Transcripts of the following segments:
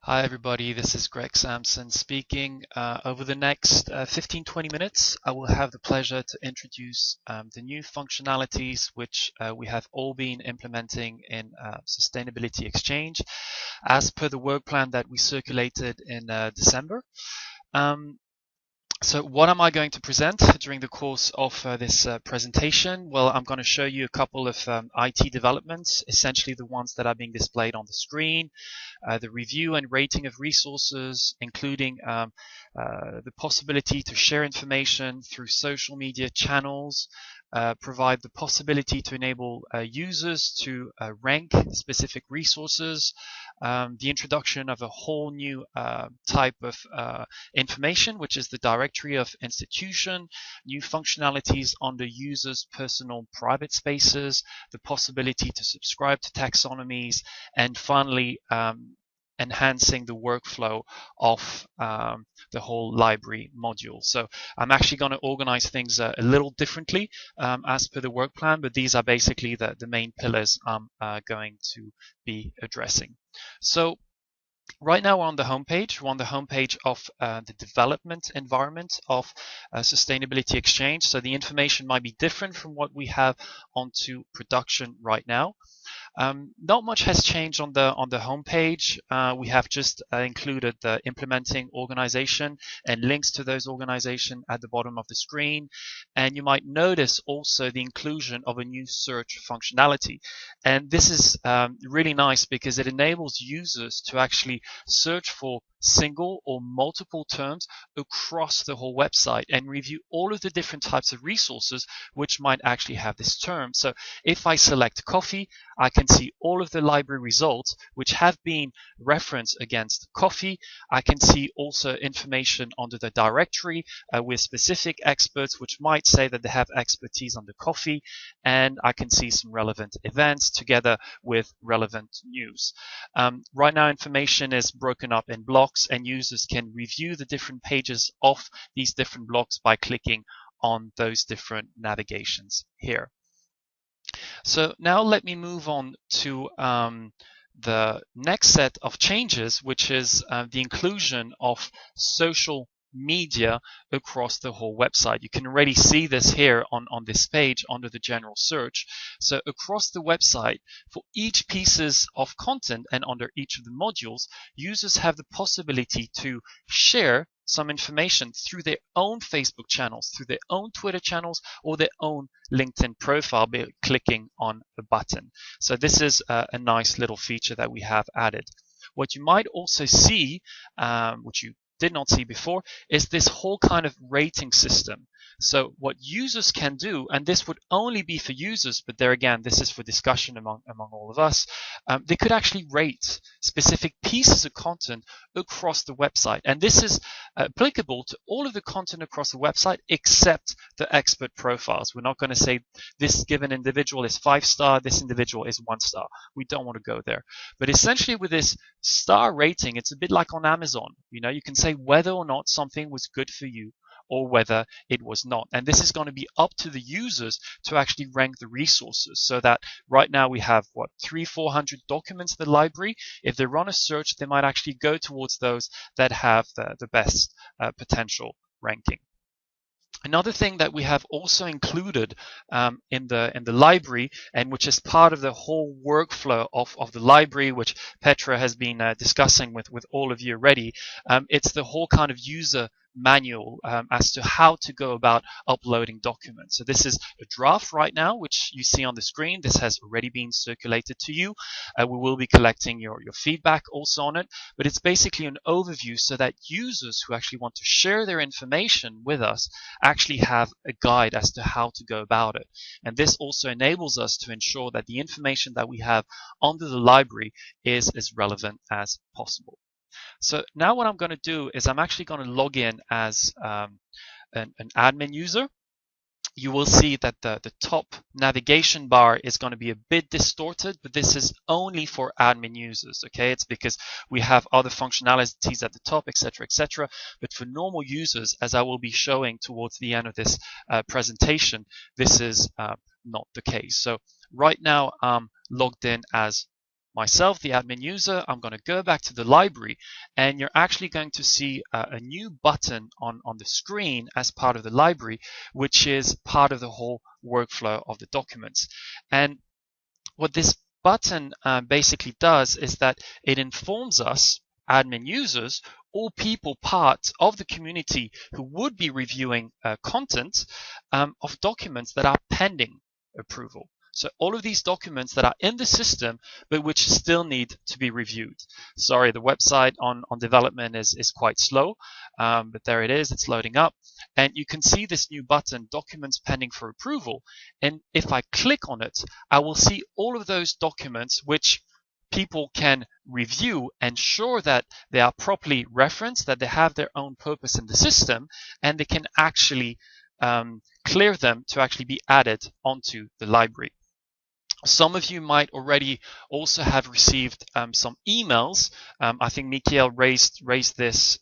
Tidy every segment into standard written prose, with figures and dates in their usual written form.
Hi everybody, this is Greg Sampson speaking. Over the next 15-20 minutes, I will have the pleasure to introduce the new functionalities which we have all been implementing in Sustainability Exchange as per the work plan that we circulated in December. So what am I going to present during the course of this presentation? Well, I'm going to show you a couple of IT developments, essentially the ones that are being displayed on the screen, the review and rating of resources, including the possibility to share information through social media channels, provide the possibility to enable users to rank specific resources, the introduction of a whole new type of information, which is the directory of institution, new functionalities on the user's personal private spaces, the possibility to subscribe to taxonomies, and finally enhancing the workflow of the whole library module. So I'm actually going to organize things a little differently as per the work plan, but these are basically the main pillars I'm going to be addressing. So right now we're on the homepage. We're on the homepage of the development environment of Sustainability Exchange. So the information might be different from what we have onto production right now. Not much has changed on the homepage. We have just included the implementing organization and links to those organizations at the bottom of the screen. And you might notice also the inclusion of a new search functionality. And this is really nice because it enables users to actually search for single or multiple terms across the whole website and review all of the different types of resources which might actually have this term. So if I select coffee, I can see all of the library results which have been referenced against coffee. I can see also information under the directory with specific experts which might say that they have expertise on the coffee, and I can see some relevant events together with relevant news. Right now information is broken up in blocks, and users can review the different pages of these different blocks by clicking on those different navigations here. So now let me move on to the next set of changes, which is the inclusion of social media across the whole website. You can already see this here on this page under the general search. So across the website, for each pieces of content and under each of the modules, users have the possibility to share some information through their own Facebook channels, through their own Twitter channels, or their own LinkedIn profile by clicking on a button. So this is a nice little feature that we have added. What you might also see, which you did not see before, is this whole kind of rating system. So what users can do, and this would only be for users, but there again, this is for discussion among all of us, they could actually rate specific pieces of content across the website. And this is applicable to all of the content across the website except the expert profiles. We're not going to say this given individual is 5-star, this individual is 1-star. We don't want to go there. But essentially with this star rating, it's a bit like on Amazon. You know, you can say whether or not something was good for you or whether it was not. And this is going to be up to the users to actually rank the resources, so that right now we have, 300-400 documents in the library. If they run a search, they might actually go towards those that have the best potential ranking. Another thing that we have also included in the library, and which is part of the whole workflow of the library, which Petra has been discussing with all of you already, it's the whole kind of user manual as to how to go about uploading documents. So this is a draft right now, which you see on the screen. This has already been circulated to you. We will be collecting your feedback also on it, but it's basically an overview so that users who actually want to share their information with us actually have a guide as to how to go about it. And this also enables us to ensure that the information that we have under the library is as relevant as possible. So now what I'm going to do is I'm actually going to log in as an admin user. You will see that the top navigation bar is going to be a bit distorted, but this is only for admin users. Okay, it's because we have other functionalities at the top, etc., etc. But for normal users, as I will be showing towards the end of this presentation, this is not the case. So right now I'm logged in as myself, the admin user, I'm going to go back to the library, and you're actually going to see a new button on the screen as part of the library, which is part of the whole workflow of the documents. And what this button basically does is that it informs us, admin users, or people part of the community who would be reviewing content of documents that are pending approval. So all of these documents that are in the system, but which still need to be reviewed. Sorry, the website on development is quite slow, but there it is, it's loading up. And you can see this new button, Documents Pending for Approval. And if I click on it, I will see all of those documents which people can review, ensure that they are properly referenced, that they have their own purpose in the system, and they can actually clear them to actually be added onto the library. Some of you might already also have received some emails. I think Michael raised this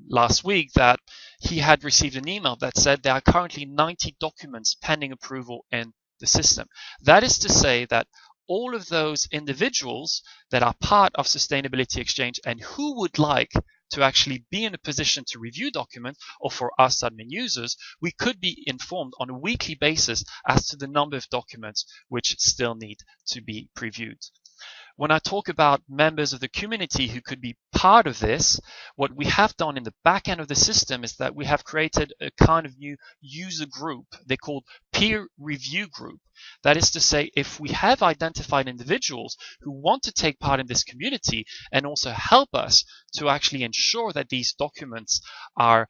last week, that he had received an email that said there are currently 90 documents pending approval in the system. That is to say that all of those individuals that are part of Sustainability Exchange and who would like to actually be in a position to review documents, or for us admin users, we could be informed on a weekly basis as to the number of documents which still need to be previewed. When I talk about members of the community who could be part of this, what we have done in the back end of the system is that we have created a kind of new user group. They're called peer review group. That is to say, if we have identified individuals who want to take part in this community and also help us to actually ensure that these documents are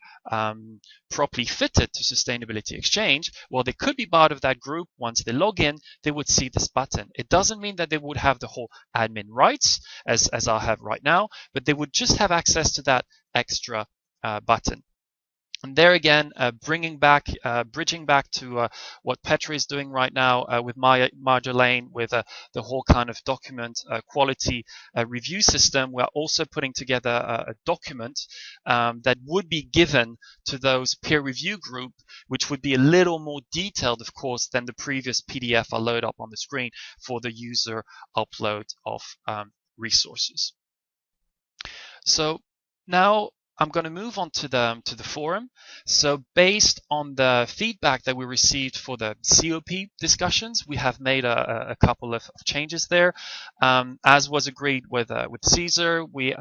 properly fitted to Sustainability Exchange, well, they could be part of that group. Once they log in, they would see this button. It doesn't mean that they would have the whole admin rights as I have right now, but they would just have access to that extra button. And there again, bridging back to what Petra is doing right now with Marjolaine, with the whole kind of document quality review system. We're also putting together a document that would be given to those peer review group, which would be a little more detailed, of course, than the previous PDF I load up on the screen for the user upload of resources. So now I'm going to move on to the forum. So based on the feedback that we received for the COP discussions, we have made a couple of changes there. As was agreed with Caesar, we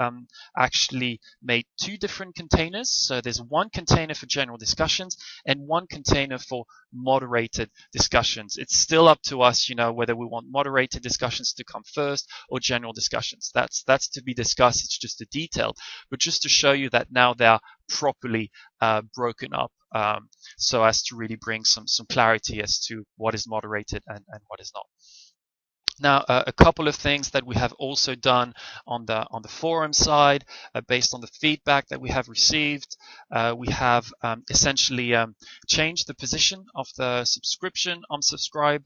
actually made two different containers. So there's one container for general discussions and one container for moderated discussions. It's still up to us, whether we want moderated discussions to come first or general discussions. That's to be discussed. It's just a detail, but just to show you that now they are properly broken up, so as to really bring some clarity as to what is moderated and what is not. Now, a couple of things that we have also done on the forum side, based on the feedback that we have received, we have essentially changed the position of the subscription, unsubscribe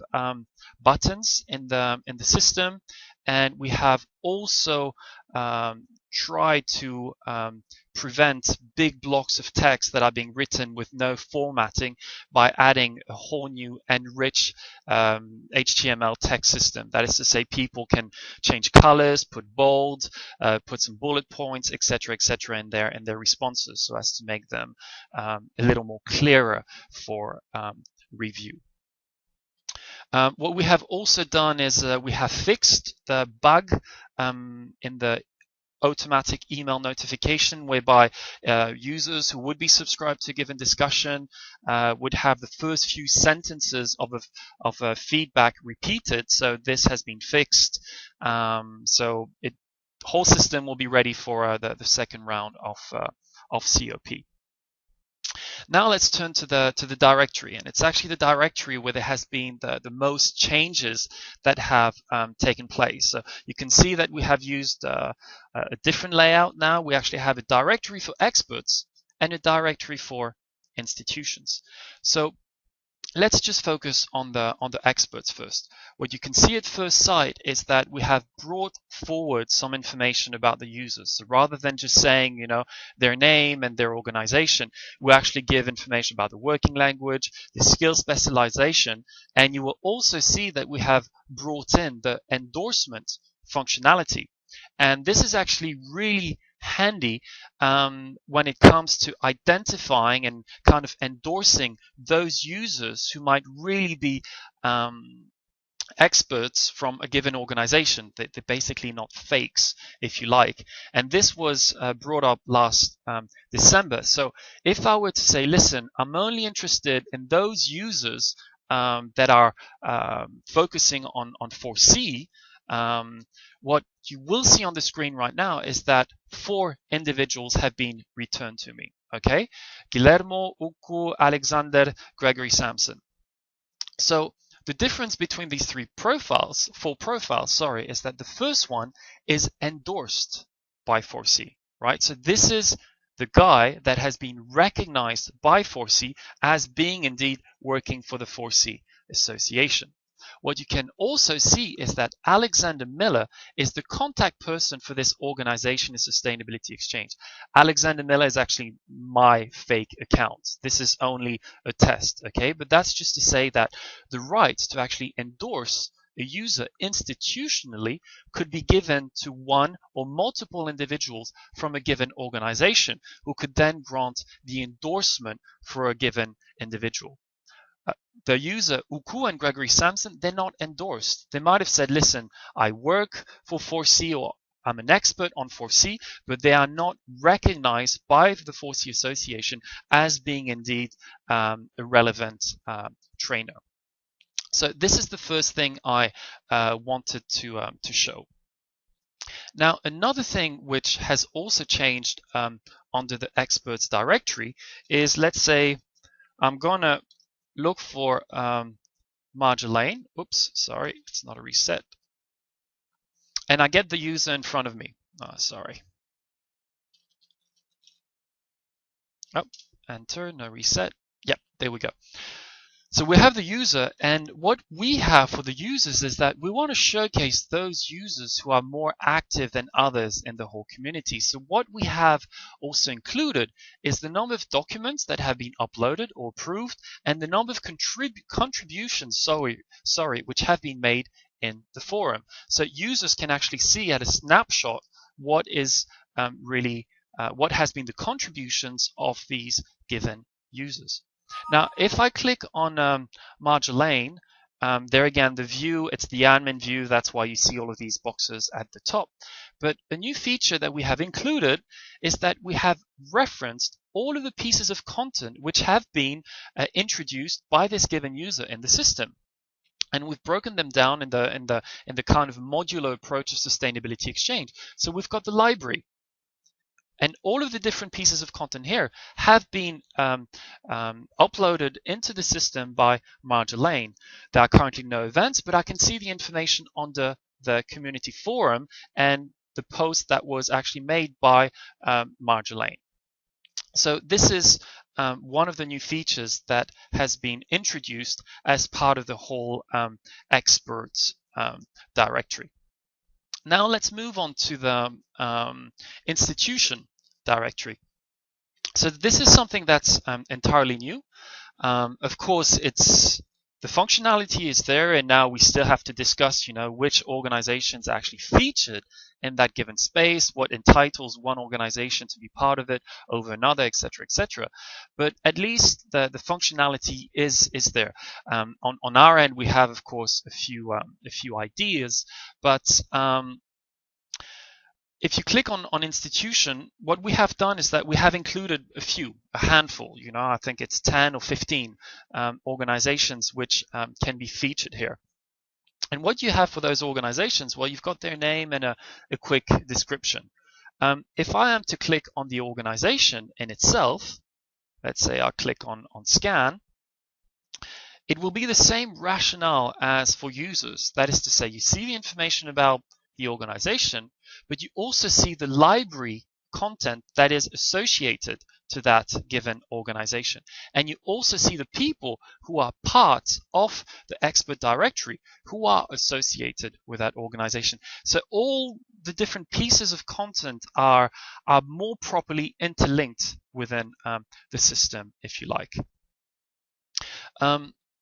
buttons in the system, and we have also tried to prevent big blocks of text that are being written with no formatting by adding a whole new enriched HTML text system. That is to say, people can change colors, put bold, put some bullet points, etc., in their responses, so as to make them a little more clearer for review. What we have also done is we have fixed the bug in the automatic email notification, whereby users who would be subscribed to a given discussion would have the first few sentences of feedback repeated. So this has been fixed. So the whole system will be ready for the second round of COP. Now let's turn to the directory, and it's actually the directory where there has been the most changes that have taken place. So you can see that we have used a different layout now. We actually have a directory for experts and a directory for institutions. So let's just focus on the experts first. What you can see at first sight is that we have brought forward some information about the users. So rather than just saying, their name and their organization, we actually give information about the working language, the skill specialization, and you will also see that we have brought in the endorsement functionality. And this is actually really handy when it comes to identifying and kind of endorsing those users who might really be experts from a given organization. They're basically not fakes, if you like. And this was brought up last December. So if I were to say, listen, I'm only interested in those users that are focusing on SxC, what you will see on the screen right now is that 4 individuals have been returned to me. Okay, Guillermo, Uku, Alexander, Gregory, Samson. So the difference between these 4 profiles, is that the first one is endorsed by SxC, right? So this is the guy that has been recognized by SxC as being indeed working for the SxC Association. What you can also see is that Alexander Miller is the contact person for this organization and sustainability exchange. Alexander Miller is actually my fake account. This is only a test, okay? But that's just to say that the right to actually endorse a user institutionally could be given to one or multiple individuals from a given organization who could then grant the endorsement for a given individual. The user, Uku and Gregory Samson, they're not endorsed. They might have said, listen, I work for SxC or I'm an expert on SxC, but they are not recognized by the SxC Association as being indeed a relevant trainer. So this is the first thing I wanted to show. Now, another thing which has also changed under the experts directory is, let's say, I'm going to look for Marjolaine. Oops, sorry, it's not a reset. And I get the user in front of me. Oh, sorry. Oh, enter, no reset. Yep, there we go. So we have the user, and what we have for the users is that we want to showcase those users who are more active than others in the whole community. So what we have also included is the number of documents that have been uploaded or approved, and the number of contributions, which have been made in the forum. So users can actually see at a snapshot what is what has been the contributions of these given users. Now, if I click on Marjolaine, there again, the view, it's the admin view. That's why you see all of these boxes at the top. But a new feature that we have included is that we have referenced all of the pieces of content which have been introduced by this given user in the system. And we've broken them down in the kind of modular approach of sustainability exchange. So we've got the library. And all of the different pieces of content here have been uploaded into the system by Marjolaine. There are currently no events, but I can see the information under the community forum and the post that was actually made by Marjolaine. So this is one of the new features that has been introduced as part of the whole experts directory. Now let's move on to the institution directory. So this is something that's entirely new. Of course, the functionality is there, and now we still have to discuss, which organizations are actually featured in that given space, what entitles one organization to be part of it over another, etc., etc. But at least the functionality is there. On our end, we have, of course, a few ideas, but if you click on institution, what we have done is that we have included a handful, I think it's 10 or 15 organizations which can be featured here. And what you have for those organizations, well, you've got their name and a quick description. If I am to click on the organization in itself, let's say I'll click on scan, it will be the same rationale as for users. That is to say, you see the information about the organization, but you also see the library content that is associated to that given organization. And you also see the people who are part of the expert directory who are associated with that organization. So all the different pieces of content are more properly interlinked within the system, if you like.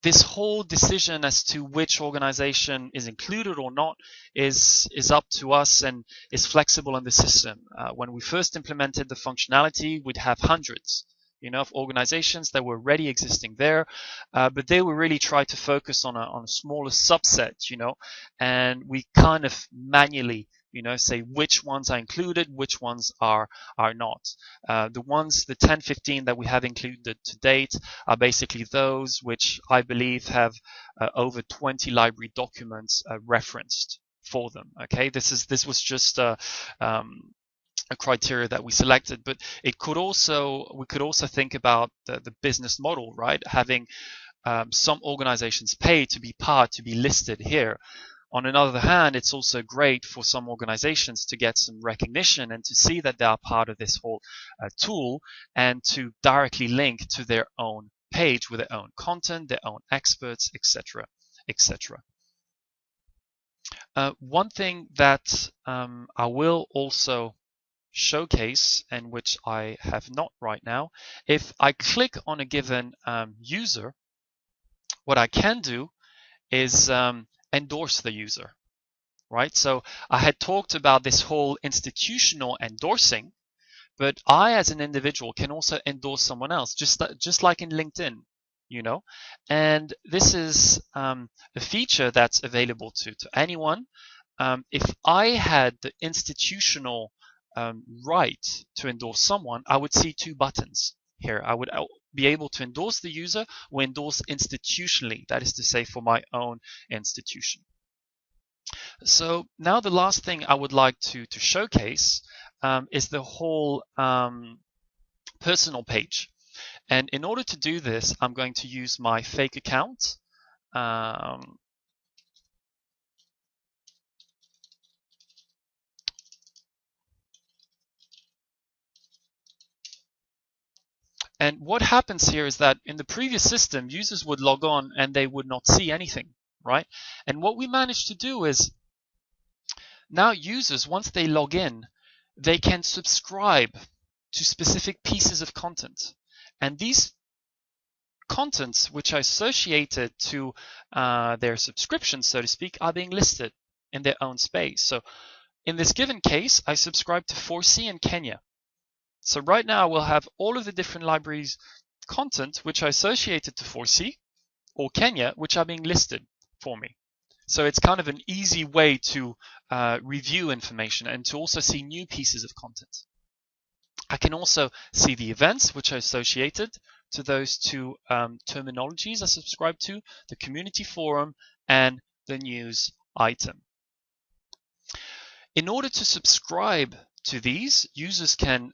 this whole decision as to which organization is included or not is up to us and is flexible in the system. When we first implemented the functionality, we'd have hundreds, of organizations that were already existing there, but they were really trying to focus on a smaller subset, and we kind of manually say which ones are included, which ones are not. The 10, 15 that we have included to date are basically those which I believe have over 20 library documents referenced for them. Okay, this was just a criteria that we selected, but we could also think about the business model, right? Having some organizations pay to be listed here. On another hand, it's also great for some organizations to get some recognition and to see that they are part of this whole tool and to directly link to their own page with their own content, their own experts, etc., etc. One thing that I will also showcase, and which I have not right now, if I click on a given user, what I can do is endorse the user, right? So I had talked about this whole institutional endorsing, but I as an individual can also endorse someone else, just like in LinkedIn, and this is a feature that's available to anyone. If I had the institutional right to endorse someone, I would see two buttons here. I would be able to endorse the user or endorse institutionally, that is to say for my own institution. So now the last thing I would like to showcase is the whole personal page. And in order to do this, I'm going to use my fake account. And what happens here is that in the previous system, users would log on and they would not see anything, right? And what we managed to do is now users, once they log in, they can subscribe to specific pieces of content. And these contents which are associated to their subscription, so to speak, are being listed in their own space. So in this given case, I subscribe to SxC in Kenya. So right now we'll have all of the different libraries content which are associated to SxC or Kenya, which are being listed for me. So it's kind of an easy way to review information and to also see new pieces of content. I can also see the events which are associated to those two terminologies I subscribe to, the community forum and the news item. In order to subscribe to these, users can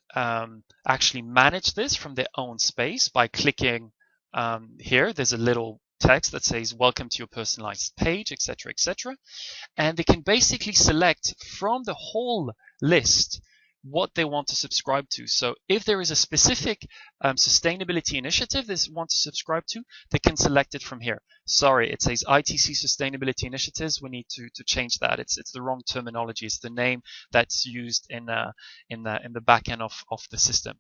actually manage this from their own space by clicking here. There's a little text that says welcome to your personalized page, etc., etc. And they can basically select from the whole list what they want to subscribe to. So if there is a specific sustainability initiative they want to subscribe to, they can select it from here. Sorry, it says ITC Sustainability Initiatives. We need to change that. It's the wrong terminology. It's the name that's used in the back end of the system.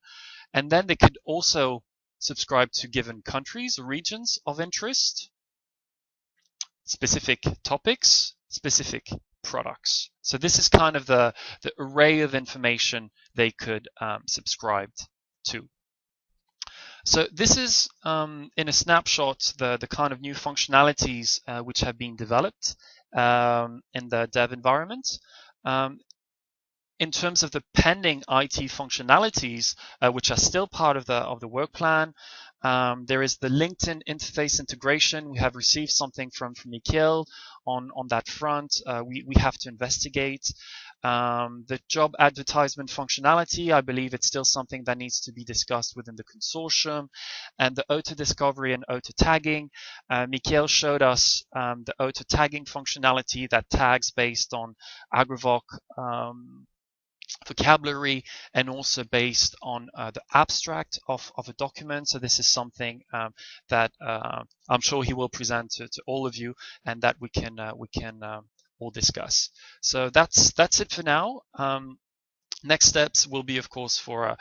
And then they could also subscribe to given countries or regions of interest, specific topics, specific products. So this is kind of the array of information they could subscribe to. So this is, in a snapshot, the kind of new functionalities which have been developed in the dev environment. In terms of the pending IT functionalities, which are still part of the work plan, there is the LinkedIn interface integration. We have received something from Mikhail on that front. We have to investigate. The job advertisement functionality, I believe it's still something that needs to be discussed within the consortium. And the auto discovery and auto tagging. Mikhail showed us the auto tagging functionality that tags based on Agravoc vocabulary and also based on the abstract of a document. So this is something that I'm sure he will present to all of you, and that we can all discuss. So that's it for now. Next steps will be, of course, for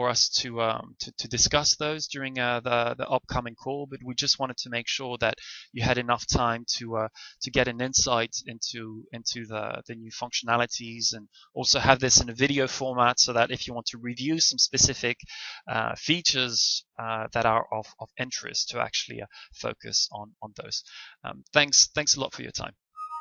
us to discuss those during the upcoming call. But we just wanted to make sure that you had enough time to get an insight into the new functionalities, and also have this in a video format, so that if you want to review some specific features that are of interest, to actually focus on those. Thanks a lot for your time.